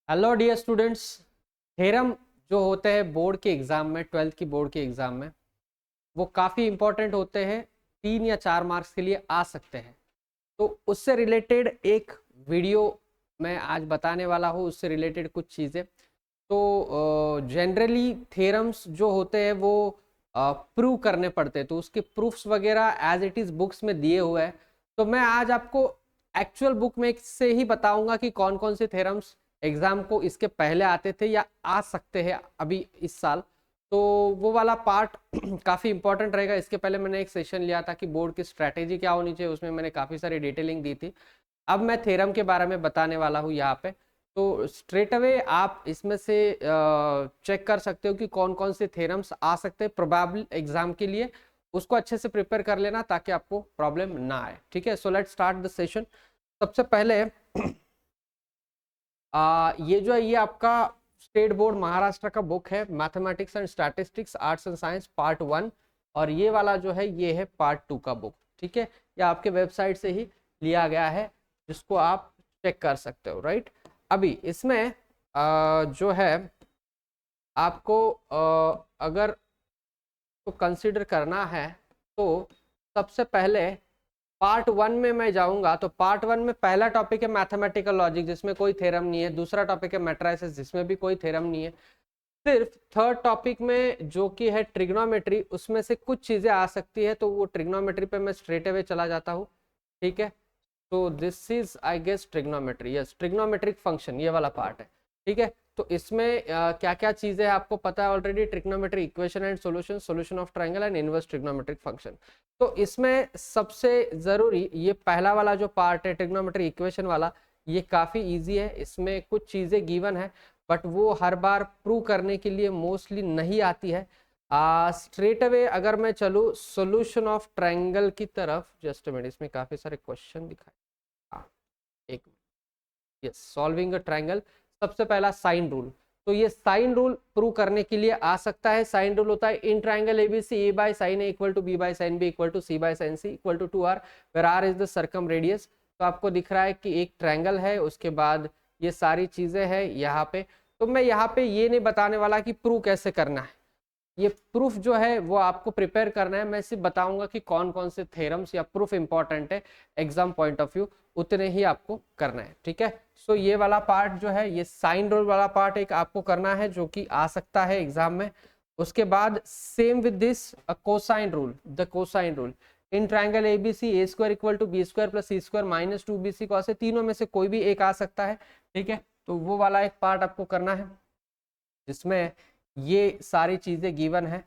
Hello dear students. Theorem जो होते हैं बोर्ड के एग्ज़ाम में, 12th की बोर्ड के एग्ज़ाम में, वो काफ़ी इंपॉर्टेंट होते हैं। 3 या 4 मार्क्स के लिए आ सकते हैं। तो उससे रिलेटेड एक वीडियो मैं आज बताने वाला हूँ, उससे रिलेटेड कुछ चीज़ें। तो जनरली थ्योरम्स जो होते हैं वो प्रूव करने पड़ते हैं, तो उसके प्रूफ्स वगैरह एज इट इज़ बुक्स में दिए हुए हैं। तो मैं आज आपको एक्चुअल बुक में से ही बताऊंगा कि कौन कौन से थ्योरम्स एग्जाम को इसके पहले आते थे या आ सकते हैं अभी इस साल। तो वो वाला पार्ट काफ़ी इंपॉर्टेंट रहेगा। इसके पहले मैंने एक सेशन लिया था कि बोर्ड की स्ट्रैटेजी क्या होनी चाहिए, उसमें मैंने काफ़ी सारी डिटेलिंग दी थी। अब मैं थ्योरम के बारे में बताने वाला हूँ यहाँ पे। तो स्ट्रेट अवे आप इसमें से चेक कर सकते हो कि कौन कौन से थ्योरम्स आ सकते हैं प्रोबेबल एग्जाम के लिए। उसको अच्छे से प्रिपेयर कर लेना ताकि आपको प्रॉब्लम ना आए। ठीक है, so let's start the session. सबसे पहले ये जो है ये आपका स्टेट बोर्ड महाराष्ट्र का बुक है, mathematics and statistics arts and science part 1। और ये वाला जो है ये है पार्ट 2 का बुक। ठीक है, ये आपके वेबसाइट से ही लिया गया है, जिसको आप चेक कर सकते हो। राइट, अभी इसमें जो है आपको अगर तो कंसिडर करना है तो सबसे पहले पार्ट 1 में मैं जाऊंगा। तो पार्ट 1 में पहला टॉपिक है मैथमेटिकल लॉजिक, जिसमें कोई थ्योरम नहीं है। दूसरा टॉपिक है मैट्रिसेस, जिसमें भी कोई थ्योरम नहीं है। सिर्फ थर्ड टॉपिक में जो कि है ट्रिग्नोमेट्री, उसमें से कुछ चीजें आ सकती है, तो वो ट्रिग्नोमेट्री पे मैं स्ट्रेट अवे चला जाता हूँ। ठीक है, तो this is I guess trigonometry, yes trigonometric function, ये वाला पार्ट है। ठीक है, तो इसमें क्या क्या चीजें हैं आपको पता है already. Trigonometry equation and solution, solution of triangle and inverse trigonometric function. तो इसमें सबसे जरूरी ये पहला वाला जो पार्ट है ट्रिग्नोमेट्री इक्वेशन वाला, ये काफी इजी है। इसमें कुछ चीजें गिवन है बट वो हर बार प्रूव करने के लिए मोस्टली नहीं आती है। स्ट्रेट अवे अगर मैं चलूँ सॉल्यूशन ऑफ ट्रायंगल की तरफ, जस्ट मिनट, इसमें काफी सारे क्वेश्चन दिखाए। एक, यस, सॉल्विंग अ ट्रायंगल। सबसे पहला साइन रूल। तो ये साइन रूल प्रूव करने के लिए आ सकता है। साइन रूल होता है in triangle ABC A by sine A equal to B by sine B equal to C by sine C equal to 2r, where R is the circumradius. तो आपको दिख रहा है कि एक ट्रायंगल है, उसके बाद ये सारी चीजें हैं यहाँ पे। तो मैं यहाँ पे ये नहीं बताने वाला कि प्रूव कैसे करना है, ये प्रूफ जो है वो आपको प्रिपेयर करना है। मैं सिर्फ बताऊंगा कि कौन कौन से थ्योरम्स या प्रूफ इंपॉर्टेंट है एग्जाम पॉइंट ऑफ व्यू, उतने ही आपको करना है। ठीक है, सो ये वाला पार्ट जो है ये साइन रूल वाला पार्ट एक आपको करना है, जो कि आ सकता है एग्जाम में। उसके बाद same with this cosine rule, the cosine rule in triangle ABC A square equal to B square plus C square minus 2bc cos, तीनों में से कोई भी एक आ सकता है। ठीक है, तो वो वाला एक पार्ट आपको करना है जिसमें ये सारी चीजें गिवन है।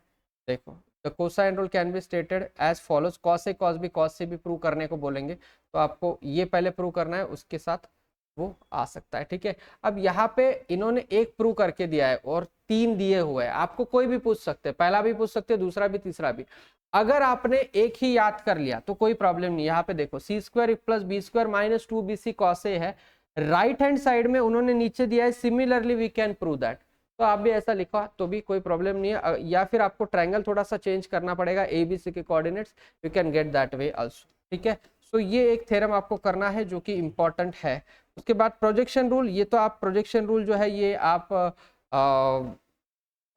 देखो, the cosine rule can be stated as follows, cos A cos B, cos से भी प्रूव करने को बोलेंगे, तो आपको ये पहले प्रूव करना है, उसके साथ वो आ सकता है। ठीक है, अब यहाँ पे इन्होंने एक प्रूव करके दिया है और 3 दिए हुए हैं। आपको कोई भी पूछ सकते हैं, पहला भी पूछ सकते हैं, दूसरा भी, तीसरा भी। अगर आपने एक ही याद कर लिया तो कोई प्रॉब्लम नहीं। यहाँ पे देखो C square plus B square minus 2bc cos A है, राइट हैंड साइड में उन्होंने नीचे दिया है similarly we can prove that. तो आप भी ऐसा लिखा तो भी कोई प्रॉब्लम नहीं है, या फिर आपको ट्रायंगल थोड़ा सा चेंज करना पड़ेगा, ए बी सी के coordinates, you can get that way also. ठीक है, सो ये एक थ्योरम आपको करना है जो कि इंपॉर्टेंट है। उसके बाद प्रोजेक्शन रूल, ये तो आप प्रोजेक्शन रूल जो है ये आप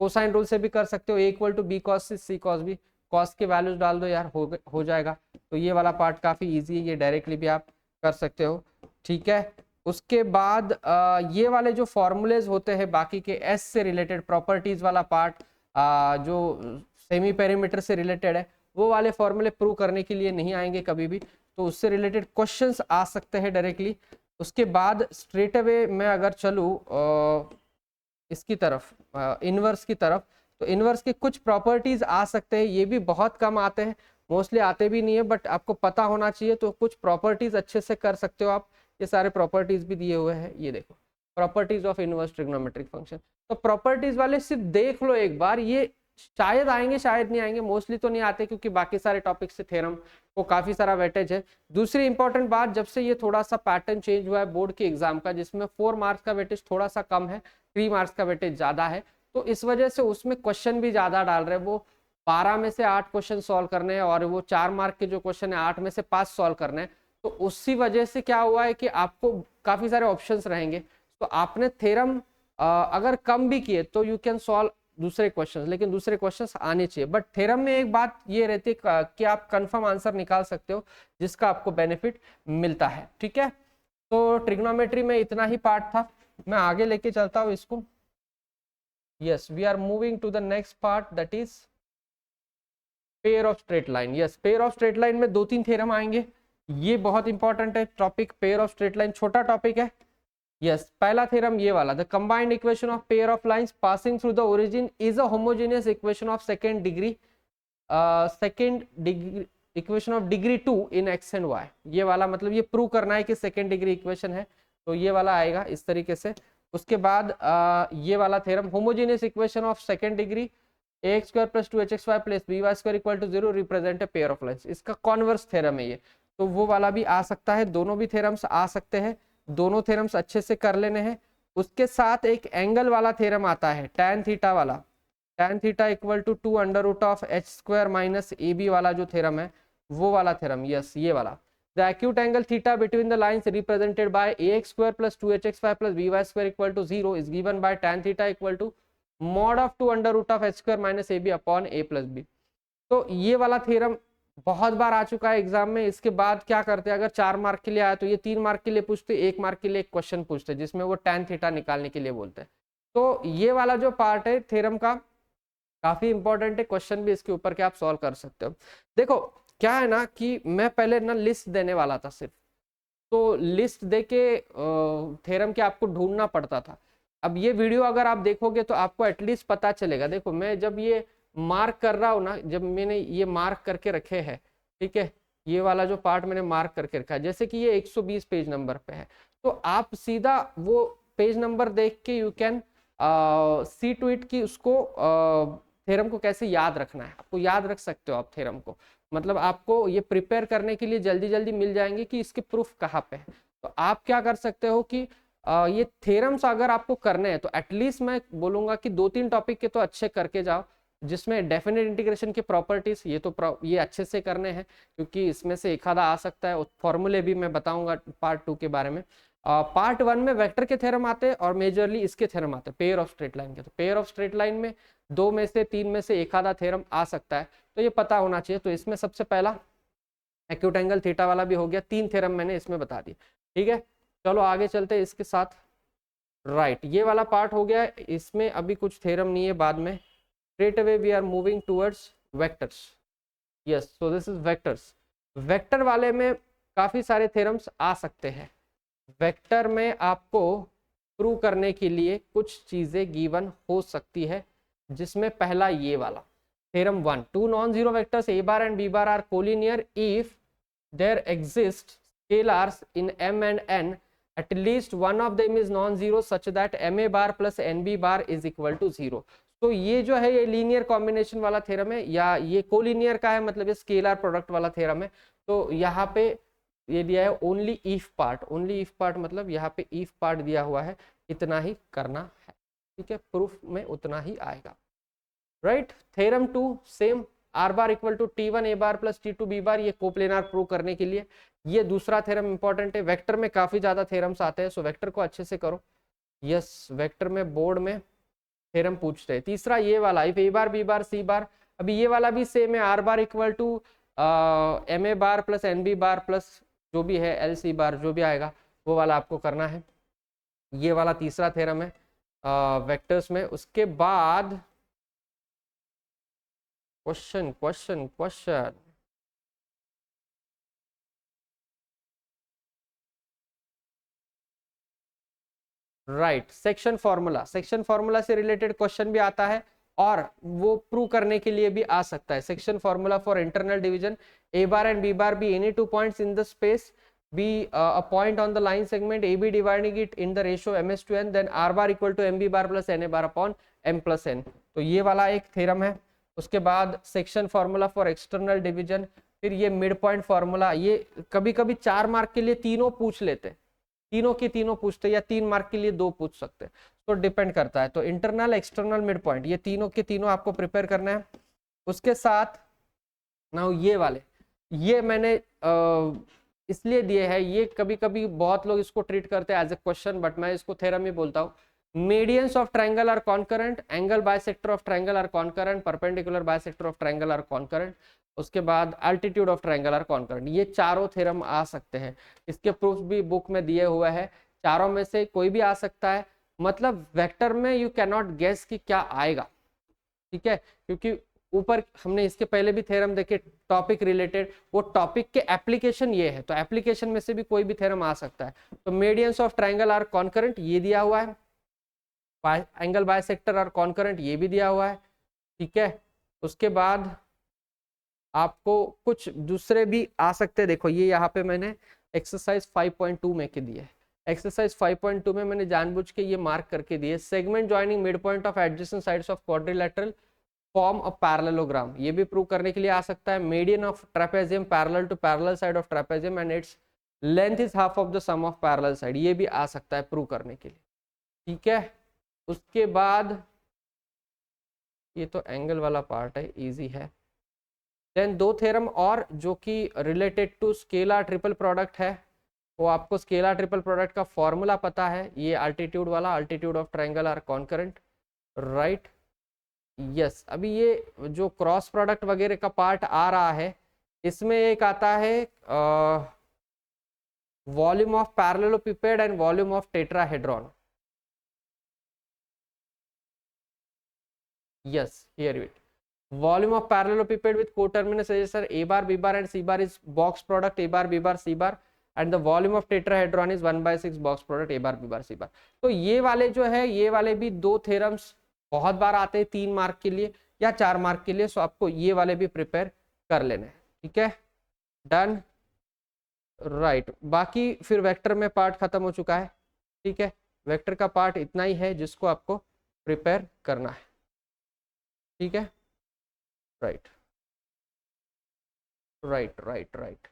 कोसाइन रूल से भी कर सकते हो, A equal to B cos C cos B, cos के वैल्यूज डाल दो यार, हो जाएगा। तो ये वाला पार्ट काफी इजी है, ये डायरेक्टली भी आप कर सकते हो। ठीक है, उसके बाद ये वाले जो फॉर्मूलेज होते हैं बाकी के एस से रिलेटेड प्रॉपर्टीज वाला पार्ट, जो सेमी पेरीमीटर से रिलेटेड है, वो वाले फॉर्मूले प्रूव करने के लिए नहीं आएंगे कभी भी, तो उससे रिलेटेड क्वेश्चंस आ सकते हैं डायरेक्टली। उसके बाद स्ट्रेट अवे मैं अगर चलूँ इसकी तरफ, इनवर्स की तरफ, तो इनवर्स के कुछ प्रॉपर्टीज आ सकते हैं, ये भी बहुत कम आते हैं, मोस्टली आते भी नहीं है, बट आपको पता होना चाहिए। तो कुछ प्रॉपर्टीज अच्छे से कर सकते हो आप। ये सारे प्रॉपर्टीज भी दिए हुए हैं, ये देखो properties of inverse trigonometric function. तो प्रॉपर्टीज वाले सिर्फ देख लो एक बार, ये शायद आएंगे शायद नहीं आएंगे, मोस्टली तो नहीं आते क्योंकि बाकी सारे टॉपिक से थ्योरम को काफी सारा वेटेज है। दूसरी इंपॉर्टेंट बात, जब से ये थोड़ा सा पैटर्न चेंज हुआ है बोर्ड के एग्जाम का, जिसमें 4 मार्क्स का वेटेज थोड़ा सा कम है, 3 मार्क्स का वेटेज ज्यादा है, तो इस वजह से उसमें क्वेश्चन भी ज्यादा डाल रहे हैं। वो 12 में से 8 क्वेश्चन सॉल्व करने हैं और वो 4 मार्क के जो क्वेश्चन है 8 में से 5 सॉल्व करने हैं। तो उसी वजह से क्या हुआ है कि आपको काफी सारे ऑप्शंस रहेंगे, तो आपने थ्योरम अगर कम भी किए तो यू कैन सॉल्व दूसरे क्वेश्चंस, लेकिन दूसरे क्वेश्चंस आने चाहिए। बट थ्योरम में एक बात ये रहती है कि आप कंफर्म आंसर निकाल सकते हो जिसका आपको बेनिफिट मिलता है, ठीक है। तो ट्रिग्नोमेट्री में इतना ही पार्ट था, मैं आगे लेके चलता हूँ इसको। Yes, we are moving to the next part, that is pair of straight line. Yes, pair of straight line में 2-3 थ्योरम आएंगे, ये बहुत इंपॉर्टेंट है topic. Pair of straight line छोटा टॉपिक है। यस, पहला थ्योरम ये वाला, the combined equation of pair of lines passing through the origin is a homogeneous equation of second degree equation of degree 2 in X and Y. ये वाला मतलब ये prove करना है कि सेकंड डिग्री इक्वेशन है, तो ये वाला आएगा इस तरीके से। उसके बाद ये वाला theorem, homogeneous equation of second degree ax square plus 2hxy plus by square equal to 0 represent a pair of lines, इसका कॉन्वर्स थ्योरम है ये, तो वो वाला भी आ सकता है। दोनों भी थ्योरम्स आ सकते हैं, दोनों थ्योरम्स अच्छे से कर लेने हैं। उसके साथ एक एंगल वाला थ्योरम आता है, tan थीटा वाला, tan theta equal to 2 under root of h square minus ab वाला जो थ्योरम है, वो वाला थ्योरम। यस, ये वाला, the acute angle theta between the lines represented by ax square plus 2hxy plus by square equal to 0 is given by tan theta equal to mod of 2 under root of h square minus ab upon a plus b। तो ये वाला theorem बहुत बार आ चुका है exam में। इसके बाद क्या करते हैं, अगर 4 मार्क के लिए आया तो ये 3 मार्क के लिए पूछते, 1 मार्क के लिए एक क्वेश्चन पूछते जिसमें वो tan थीटा निकालने के लिए बोलते हैं। तो ये वाला जो पार्ट है थ्योरम का काफी इंपॉर्टेंट है, क्वेश्चन भी इसके ऊपर के आप सॉल्व कर सकते हो। देखो क्या है ना कि मैं पहले ना लिस्ट देने वाला था सिर्फ, तो लिस्ट दे के थ्योरम के आपको ढूंढना पड़ता था। अब ये वीडियो अगर आप देखोगे तो आपको एटलीस्ट पता चलेगा। देखो मैं जब ये मार्क कर रहा हूँ ना, जब मैंने ये मार्क करके रखे हैं, ठीक है, ये वाला जो पार्ट मैंने मार्क करके रखा है, जैसे कि ये 120 पेज नंबर पे है, तो आप सीधा वो पेज नंबर देख के you can see to it कि उसको थ्योरम को कैसे याद रखना है। आपको याद रख सकते हो आप थ्योरम को, मतलब आपको ये प्रिपेयर करने के लिए जल्दी जल्दी मिल जाएंगे कि इसके प्रूफ कहाँ पे है। तो आप क्या कर सकते हो कि ये थ्योरम्स अगर आपको करने हैं तो एटलीस्ट मैं बोलूंगा कि 2-3 टॉपिक के तो अच्छे करके जाओ, जिसमें डेफिनेट इंटीग्रेशन की प्रॉपर्टीज ये तो ये अच्छे से करने हैं, क्योंकि इसमें से एक आधा आ सकता है। फॉर्मूले भी मैं बताऊंगा पार्ट 2 के बारे में। पार्ट 1 में वेक्टर के थ्योरम आते हैं और मेजरली इसके थ्योरम आते हैं पेयर ऑफ स्ट्रेट लाइन के। तो पेयर ऑफ स्ट्रेट लाइन में 2 में से 3 में से एक आधा थ्योरम आ सकता है, तो ये पता होना चाहिए। तो इसमें सबसे पहला एक्यूट एंगल थीटा वाला भी हो गया, 3 थ्योरम मैंने इसमें बता दिए, ठीक है। चलो आगे चलते हैं इसके साथ। राइट, ये वाला पार्ट हो गया, इसमें अभी कुछ थ्योरम नहीं है, बाद में। Straight away we are moving towards vectors. Yes, so this is vectors. Vector वाले में काफी सारे थ्योरम्स आ सकते हैं। वेक्टर में आपको प्रूव करने के लिए कुछ चीजें गिवन हो सकती है, जिसमें पहला ये वाला theorem 1, 2 non zero vectors a bar and b bar are collinear if there exist scalars in m and n, at least one of them is non-zero such that ma bar plus nb bar is equal to 0। तो ये जो है ये linear combination वाला theorem है, या ये collinear का है, मतलब ये स्केलर प्रोडक्ट वाला थ्योरम है। तो यहाँ पे ये दिया है only if part, only if part मतलब यहाँ पे इफ पार्ट दिया हुआ है, इतना ही करना है, ठीक है। प्रूफ में उतना ही आएगा। Right, theorem 2 same, R bar equal to T1 a bar plus T2 b bar, ये कोप्लेनार प्रूव करने के लिए ये दूसरा थ्योरम इंपॉर्टेंट है। वेक्टर में काफी ज्यादा थ्योरम्स आते हैं, सो वेक्टर को अच्छे से करो। यस, वेक्टर में बोर्ड में थ्योरम पूछते हैं। तीसरा ये वाला, if a bar b bar c bar, अभी ये वाला भी सेम है, R bar equal to ma bar plus nb bar plus जो भी है lc बार, जो भी आएगा वो वाला आपको करना है। ये वाला तीसरा थ्योरम है वेक्टर्स में। उसके बाद question question question, right, section formula. Section formula से रिलेटेड क्वेश्चन भी आता है और वो प्रूव करने के लिए भी आ सकता है। Section formula for internal division, a bar and b bar be any 2 points in the space, be a point on the line segment AB dividing it in the ratio ms to n, then r bar equal to mb bar plus na bar upon m plus n। तो ये वाला एक theorem है। उसके बाद section formula for external division, फिर ये mid point formula, ये कभी कभी 4 मार्क के लिए तीनों पूछ लेते हैं, तीनों के तीनों पूछते, या 3 मार्क के लिए 2 पूछ सकते हैं, तो डिपेंड करता है। तो इंटरनल एक्सटर्नल मिड पॉइंट, ये तीनों के तीनों आपको प्रिपेयर करना है। उसके साथ ना ये वाले, ये मैंने इसलिए दिए है ये। कभी कभी बहुत लोग इसको ट्रीट करते हैं एज ए क्वेश्चन, बट मैं इसको थ्योरम ही बोलता हूँ। Medians of triangle are concurrent, angle bisector of triangle are concurrent, perpendicular bisector of triangle are concurrent, उसके बाद altitude of triangle are concurrent. ये चारों थ्योरम आ सकते हैं, इसके प्रूफ भी बुक में दिए हुए हैं। चारों में से कोई भी आ सकता है, मतलब वेक्टर में यू कैन नॉट गेस कि क्या आएगा, ठीक है, क्योंकि ऊपर हमने इसके पहले भी थ्योरम देखे टॉपिक रिलेटेड, वो टॉपिक के एप्लीकेशन ये है, तो एप्लीकेशन में से भी कोई भी थ्योरम आ सकता है। तो medians of triangle are concurrent ये दिया हुआ है, एंगल बाइसेक्टर आर कॉन्करेंट ये भी दिया हुआ है, ठीक है। उसके बाद आपको कुछ दूसरे भी आ सकते हैं, देखो ये यहाँ पे मैंने एक्सरसाइज 5.2 में के दिए। एक्सरसाइज 5.2 में मैंने जानबूझ के ये मार्क करके दिए, segment joining mid point of adjacent sides of quadrilateral form of parallelogram, ये भी प्रूव करने के लिए आ सकता है। Median of trapezium parallel to parallel side of trapezium and its length is half of the sum of parallel side, ये भी आ सकता है प्रूव करने के लिए, ठीक है। उसके बाद ये तो एंगल वाला पार्ट है, इजी है। देन दो थ्योरम और जो कि related to scalar triple product है, वो आपको स्केलर ट्रिपल प्रोडक्ट का फॉर्मूला पता है, ये अल्टीट्यूड वाला, altitude of triangle are concurrent, right, yes. अभी ये जो क्रॉस प्रोडक्ट वगैरह का पार्ट आ रहा है, इसमें एक आता है volume of parallelepiped and volume of tetrahedron, yes here it, volume of parallelepiped with coterminous edges are a bar, b bar and c bar is box product a bar, b bar, c bar and the volume of tetrahedron is 1/6 box product a bar, b bar, c bar। तो ये वाले जो है, ये वाले भी दो theorems बहुत बार आते हैं 3 मार्क के लिए या 4 मार्क के लिए, सो आपको ये वाले भी प्रिपेयर कर लेने हैं, ठीक है, डन, राइट। बाकी फिर वेक्टर में पार्ट खत्म हो चुका है, ठीक है, वेक्टर का पार्ट इतना ही है जिसको आपको प्रिपेयर करना है, ठीक है, राइट राइट राइट राइट।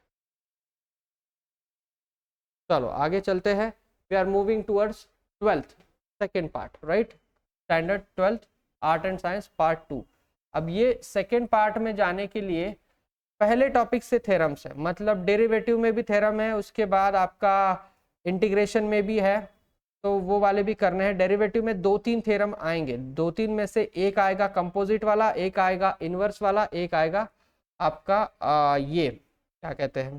चलो आगे चलते हैं, we are moving towards 12th second part, right, standard 12th art and science part 2। अब ये सेकेंड पार्ट में जाने के लिए पहले टॉपिक से थ्योरम्स है, मतलब डेरिवेटिव में भी थ्योरम है, उसके बाद आपका इंटीग्रेशन में भी है, तो वो वाले भी करने हैं। डेरिवेटिव में 2-3 थ्योरम आएंगे, 2-3 में से एक आएगा कंपोजिट वाला, एक आएगा इनवर्स वाला, एक आएगा आपका ये क्या कहते हैं,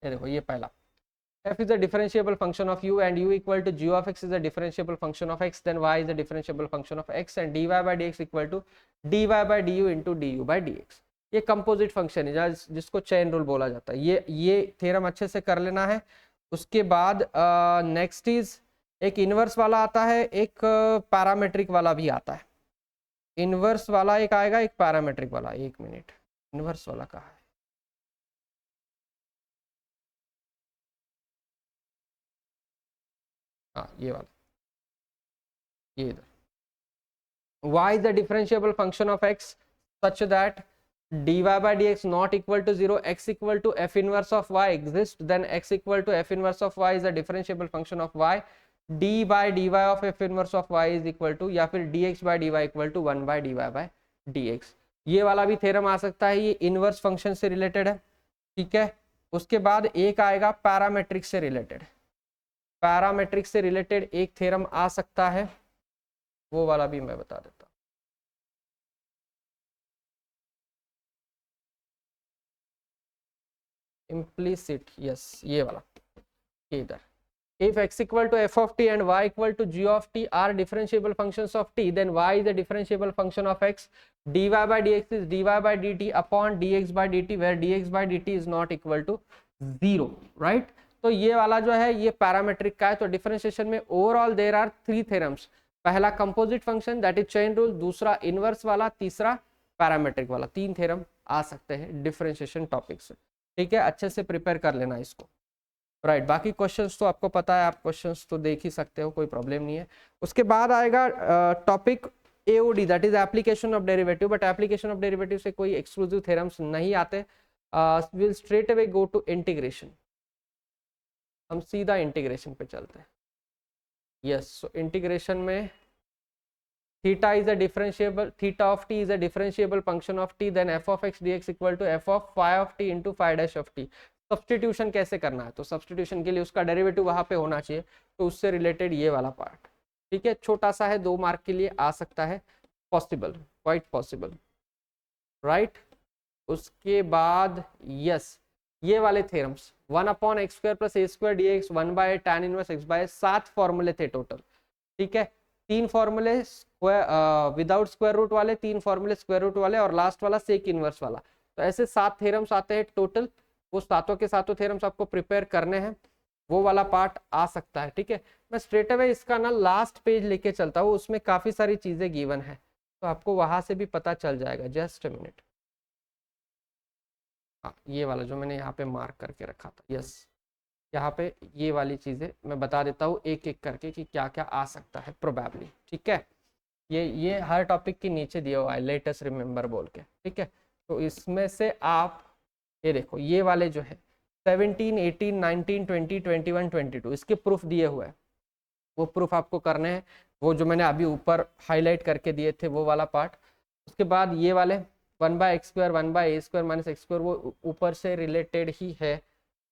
ये देखो ये पहला, f is a differentiable function of u and u equal to g of x is a differentiable function of x, then y is a differentiable function of x and dy by dx equal to dy by du into du by dx। ये composite function है जिसको chain rule बोला जाता है, ये theorem अच्छे से कर लेना है। उसके बाद नेक्स्ट इज एक इनवर्स वाला आता है, एक पैरामेट्रिक वाला भी आता है। इनवर्स वाला एक आएगा, एक पैरामेट्रिक वाला, एक मिनट, इनवर्स वाला कहाँ है, हाँ ये वाला, ये इधर, y is the differentiable function of x such that dy by dx not equal to 0, x equal to f inverse of y exists, then x equal to f inverse of y is a differentiable function of y, d by dy of f inverse of y is equal to, या फिर dx by dy equal to 1 by dy by dx। ये वाला भी theorem आ सकता है, ये inverse function से related है, ठीक है। उसके बाद एक आएगा पैरामेट्रिक से रिलेटेड, पैरामेट्रिक से रिलेटेड एक थ्योरम आ सकता है, वो वाला भी मैं बता देता हूँ। इम्प्लीसिट, यस ये वाला, ये इधर, if x equal to f of t and y equal to g of t are differentiable functions of t, then y is a differentiable function of x, dy by dx is dy by dt upon dx by dt where dx by dt is not equal to 0, right। तो ये वाला जो है ये parametric का है। तो differentiation में ओवरऑल देयर आर 3 थ्योरम्स, पहला composite function that is chain rule, दूसरा इनवर्स वाला, तीसरा पैरामेट्रिक वाला, 3 थ्योरम आ सकते हैं डिफरेंशिएशन टॉपिक से, ठीक है, अच्छे से प्रिपेयर कर लेना इसको, राइट। बाकी क्वेश्चंस तो आपको पता है, आप क्वेश्चंस तो देख ही सकते हो, कोई प्रॉब्लम नहीं है। उसके बाद आएगा topic AOD that is application of derivative, but application of derivative से कोई एक्सक्लूसिव थ्योरम्स नहीं आते। Will straight away go to integration, हम सीधा इंटीग्रेशन पे चलते हैं। यस, सो इंटीग्रेशन में theta is a differentiable, theta of t is a differentiable function of t, then f of x dx equal to f of phi of t into phi dash of t। Substitution कैसे करना है, तो substitution के लिए उसका derivative वहां पे होना चाहिए, तो उससे रिलेटेड ये वाला पार्ट, ठीक है, छोटा सा है, 2 मार्क के लिए आ सकता है, पॉसिबल, क्वाइट पॉसिबल, राइट। उसके बाद यस, ये वाले theorems 1/x² + a² dx 1/tan 1x/, 7 फॉर्मूले थे टोटल, ठीक है, 3 फॉर्मूले विदाउट स्क्वायर रूट वाले, 3 फॉर्मूले स्क्वायर रूट वाले, और लास्ट वाला सेक इनवर्स वाला, तो ऐसे 7 थ्योरम्स आते हैं टोटल, वो सातों के सातों थ्योरम्स आपको प्रिपेयर करने हैं, वो वाला पार्ट आ सकता है, ठीक है। मैं स्ट्रेट अवे इसका ना लास्ट पेज लेके चलता हूँ, उसमें काफी सारी चीजें गिवन है, तो आपको वहां से भी पता चल जाएगा, जस्ट अ मिनट। हाँ, ये वाला जो मैंने यहाँ पे मार्क करके रखा था, यस, यहाँ पे ये वाली चीजें मैं बता देता हूँ एक एक करके कि क्या क्या आ सकता है प्रोबेबली, ठीक है। ये हर टॉपिक के नीचे दिया हुआ है, लेटेस्ट रिमेंबर बोल के, ठीक है। तो इसमें से आप ये देखो, ये वाले जो है 17, 18, 19, 20, 21, 22 इसके प्रूफ दिए हुए हैं, वो प्रूफ आपको करने हैं, वो जो मैंने अभी ऊपर हाईलाइट करके दिए थे वो वाला पार्ट। उसके बाद ये वाले 1/x², 1/a² - x², वो ऊपर से रिलेटेड ही है,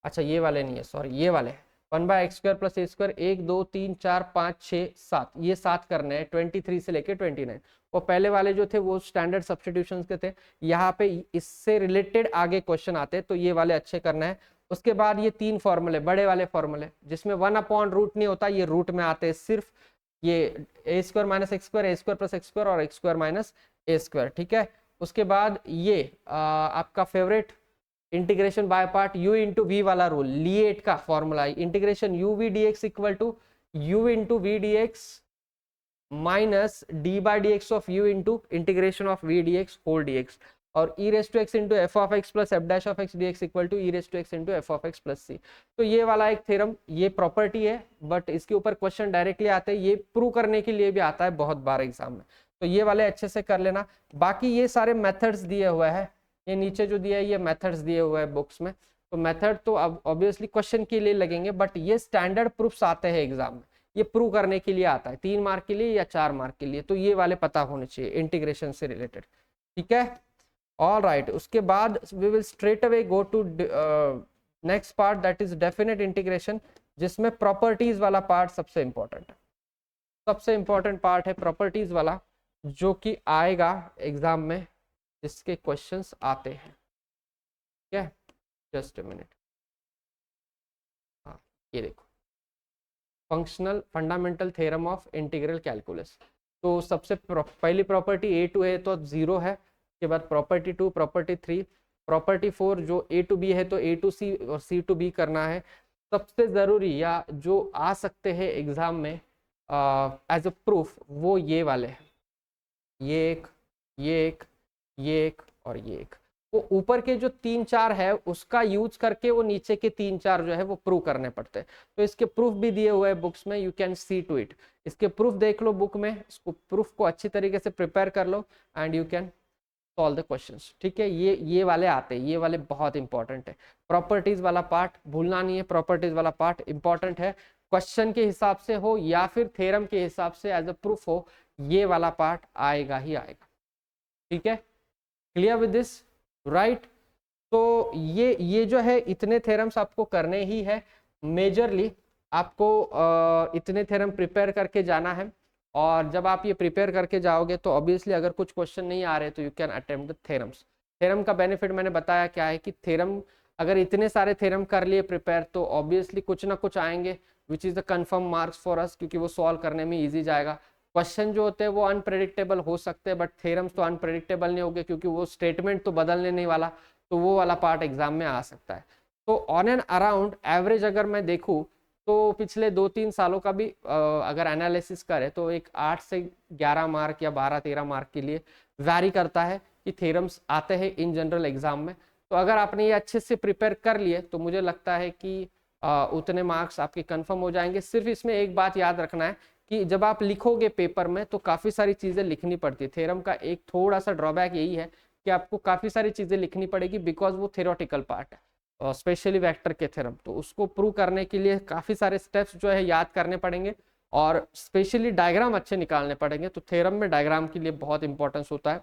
अच्छा ये वाले नहीं है, सॉरी, ये वाले 1/x² + a², 1 2 3 4 5 6 7, ये 7 करने हैं 23 से लेके 29। वो पहले वाले जो थे वो स्टैंडर्ड सब्स्टिट्यूशंस के थे, यहाँ पे इससे रिलेटेड आगे क्वेश्चन आते हैं, तो ये वाले अच्छे करना है। उसके बाद ये 3 फॉर्मूले, बड़े वाले फॉर्मूले जिसमें 1/रूट नहीं होता, ये रूट में आते हैं, सिर्फ ये a² - x², a² + x² और x² - a², ठीक है। उसके बाद ये आपका favourite integration by part u into V वाला रूल, लिएट का formula, integration u v dx equal to u into V D X minus D by D X of u into integration of v dx whole dx, और e raise to x into F of X plus F dash of X D X equal to e raise to x into F of X plus C. तो ये वाला एक theorem, ये property है, but इसके ऊपर question directly आते हैं, ये प्रूव करने के लिए भी आता है बहुत बार एग्जाम में, तो ये वाले अच्छे से कर लेना। बाकी ये सारे मेथड्स दिए हुए हैं, ये नीचे जो दिया है ये मेथड्स दिए हुए हैं बुक्स में, तो मेथड तो अब ऑब्वियसली क्वेश्चन के लिए लगेंगे, बट ये स्टैंडर्ड प्रूफ्स आते हैं एग्जाम में, ये प्रूव करने के लिए आता है, 3 मार्क के लिए या 4 मार्क के लिए, तो ये वाले पता होने चाहिए इंटीग्रेशन से रिलेटेड, ठीक है। ऑल राइट, उसके बाद we will straight away go to next part, that is definite integration, जिसमें प्रॉपर्टीज वाला पार्ट सबसे इंपॉर्टेंट है, सबसे इंपॉर्टेंट पार्ट है प्रॉपर्टीज वाला, जो कि आएगा एग्जाम में, जिसके क्वेश्चंस आते हैं, ठीक है, जस्ट अ मिनट। हाँ, ये देखो, functional fundamental theorem of integral calculus, तो सबसे पहली प्रॉपर्टी a to a तो 0 है, उसके बाद प्रॉपर्टी 2, प्रॉपर्टी 3, प्रॉपर्टी 4 जो a to b है तो a to c और c to b करना है। सबसे जरूरी या जो आ सकते हैं एग्जाम में एज अ प्रूफ, वो ये वाले हैं, ये एक, ये एक, ये एक और ये एक, वो ऊपर के जो 3-4 है उसका यूज करके वो नीचे के 3-4 जो है वो प्रूव करने पड़ते हैं, तो इसके प्रूफ भी दिए हुए हैं बुक्स में, you can see to it, इसके प्रूफ देख लो बुक में, इसको प्रूफ को अच्छी तरीके से प्रिपेयर कर लो and you can solve the questions, ठीक है। ये वाले आते हैं, ये वाले बहुत इंपॉर्टेंट है, प्रॉपर्टीज वाला पार्ट भूलना नहीं है, प्रॉपर्टीज वाला पार्ट इंपॉर्टेंट है, क्वेश्चन के हिसाब से हो या फिर थ्योरम के हिसाब से एज अ प्रूफ हो, ये वाला पार्ट आएगा ही आएगा, ठीक है, क्लियर विद दिस, राइट। तो ये जो है इतने थ्योरम्स आपको करने ही है, मेजरली आपको इतने थ्योरम प्रिपेयर करके जाना है, और जब आप ये प्रिपेयर करके जाओगे तो ऑब्वियसली अगर कुछ क्वेश्चन नहीं आ रहे तो you can attempt the theorems. Theorem का बेनिफिट मैंने बताया क्या है, कि थ्योरम अगर इतने सारे थ्योरम कर लिए प्रिपेयर तो ऑब्वियसली कुछ ना कुछ आएंगे which is the confirm marks for us, क्योंकि वो सॉल्व करने में ईजी जाएगा। क्वेश्चन जो होते हैं वो अनप्रेडिक्टेबल हो सकते हैं, बट थ्योरम्स तो अनप्रेडिक्टेबल नहीं होंगे, क्योंकि वो स्टेटमेंट तो बदलने नहीं वाला, तो वो वाला पार्ट एग्जाम में आ सकता है। तो ऑन एंड अराउंड एवरेज अगर मैं देखूँ तो पिछले 2-3 सालों का भी अगर एनालिसिस करें तो एक 8 से 11 मार्क या 12-13 मार्क के लिए वैरी करता है कि थ्योरम्स आते हैं इन जनरल एग्जाम में। तो अगर आपने ये अच्छे से प्रिपेयर कर लिए तो मुझे लगता है कि उतने मार्क्स आपके कंफर्म हो जाएंगे। सिर्फ इसमें एक बात याद रखना है कि जब आप लिखोगे पेपर में तो काफ़ी सारी चीज़ें लिखनी पड़ती है। थ्योरम का एक थोड़ा सा ड्रॉबैक यही है कि आपको काफ़ी सारी चीज़ें लिखनी पड़ेगी, बिकॉज वो थ्योरेटिकल पार्ट है, स्पेशली वेक्टर के थ्योरम, तो उसको प्रूव करने के लिए काफ़ी सारे स्टेप्स जो है याद करने पड़ेंगे, और स्पेशली डायग्राम अच्छे निकालने पड़ेंगे। तो थ्योरम में डायग्राम के लिए बहुत इंपॉर्टेंस होता है,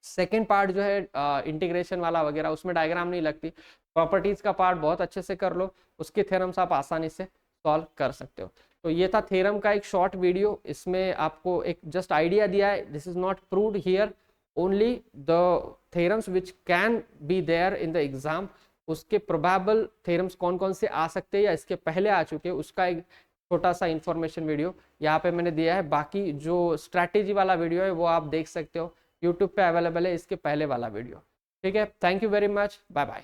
सेकेंड पार्ट जो है इंटीग्रेशन वाला वगैरह, उसमें डायग्राम नहीं लगती। प्रॉपर्टीज का पार्ट बहुत अच्छे से कर लो, उसके थ्योरम्स आप आसानी से सॉल्व कर सकते हो। तो ये था थ्योरम का एक शॉर्ट वीडियो, इसमें आपको एक जस्ट आइडिया दिया है। This is not proved here, only the theorems which can be there in the exam. उसके प्रोबेबल थ्योरम्स कौन कौन से आ सकते हैं या इसके पहले आ चुके हैं, उसका एक छोटा सा इंफॉर्मेशन वीडियो यहाँ पे मैंने दिया है। बाकी जो स्ट्रैटेजी वाला वीडियो है वो आप देख सकते हो, यूट्यूब पे अवेलेबल है इसके पहले वाला वीडियो। ठीक है, thank you very much, bye bye.